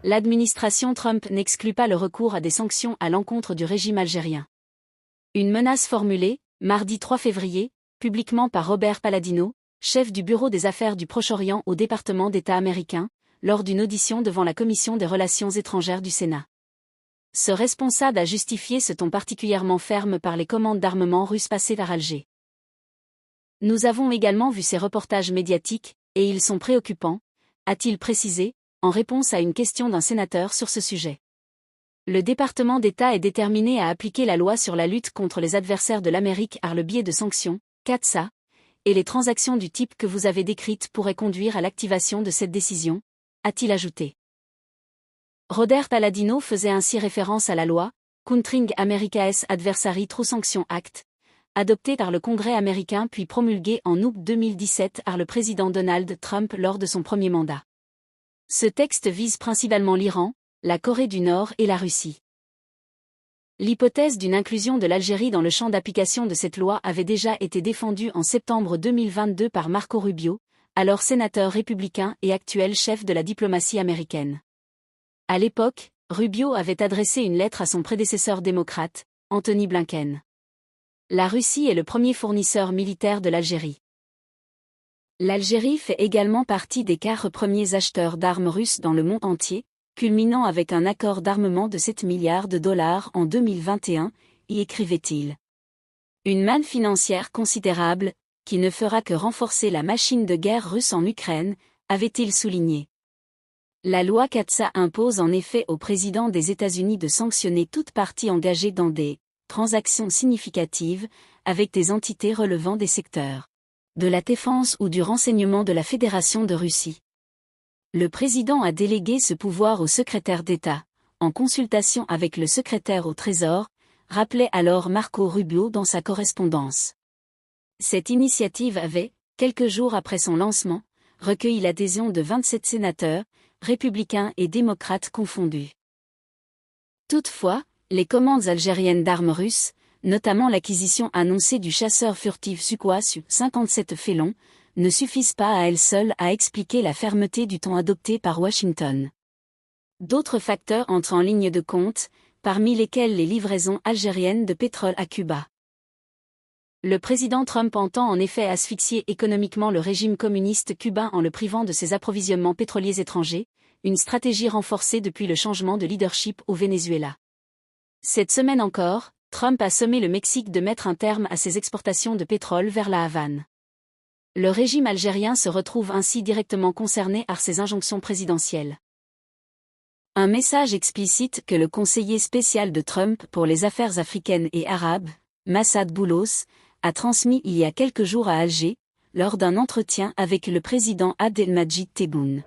l'administration Trump n'exclut pas le recours à des sanctions à l'encontre du régime algérien. Une menace formulée, mardi 3 février, publiquement par Robert Palladino, chef du Bureau des Affaires du Proche-Orient au département d'État américain, lors d'une audition devant la Commission des Relations étrangères du Sénat. Ce responsable a justifié ce ton particulièrement ferme par les commandes d'armement russes passées par Alger. Nous avons également vu ces reportages médiatiques, et ils sont préoccupants, a-t-il précisé, en réponse à une question d'un sénateur sur ce sujet. Le département d'État est déterminé à appliquer la loi sur la lutte contre les adversaires de l'Amérique par le biais de sanctions, CAATSA, et les transactions du type que vous avez décrites pourraient conduire à l'activation de cette décision, a-t-il ajouté. Robert Palladino faisait ainsi référence à la loi Countering America's Adversary Through Sanction Act, adoptée par le Congrès américain puis promulguée en août 2017 par le président Donald Trump lors de son premier mandat. Ce texte vise principalement l'Iran, la Corée du Nord et la Russie. L'hypothèse d'une inclusion de l'Algérie dans le champ d'application de cette loi avait déjà été défendue en septembre 2022 par Marco Rubio, alors sénateur républicain et actuel chef de la diplomatie américaine. À l'époque, Rubio avait adressé une lettre à son prédécesseur démocrate, Anthony Blinken. La Russie est le premier fournisseur militaire de l'Algérie. L'Algérie fait également partie des 4 premiers acheteurs d'armes russes dans le monde entier, culminant avec un accord d'armement de 7 milliards de dollars en 2021, y écrivait-il. Une manne financière considérable, qui ne fera que renforcer la machine de guerre russe en Ukraine, avait-il souligné. La loi CAATSA impose en effet au président des États-Unis de sanctionner toute partie engagée dans des transactions significatives avec des entités relevant des secteurs de la défense ou du renseignement de la Fédération de Russie. Le président a délégué ce pouvoir au secrétaire d'État, en consultation avec le secrétaire au Trésor, rappelait alors Marco Rubio dans sa correspondance. Cette initiative avait, quelques jours après son lancement, recueilli l'adhésion de 27 sénateurs, républicains et démocrates confondus. Toutefois, les commandes algériennes d'armes russes, notamment l'acquisition annoncée du chasseur furtif Sukhoi Su-57 Félon, ne suffisent pas à elles seules à expliquer la fermeté du ton adopté par Washington. D'autres facteurs entrent en ligne de compte, parmi lesquels les livraisons algériennes de pétrole à Cuba. Le président Trump entend en effet asphyxier économiquement le régime communiste cubain en le privant de ses approvisionnements pétroliers étrangers, une stratégie renforcée depuis le changement de leadership au Venezuela. Cette semaine encore, Trump a sommé le Mexique de mettre un terme à ses exportations de pétrole vers la Havane. Le régime algérien se retrouve ainsi directement concerné par ces injonctions présidentielles. Un message explicite que le conseiller spécial de Trump pour les affaires africaines et arabes, Massad Boulos, a transmis il y a quelques jours à Alger, lors d'un entretien avec le président Abdelmadjid Tebboune.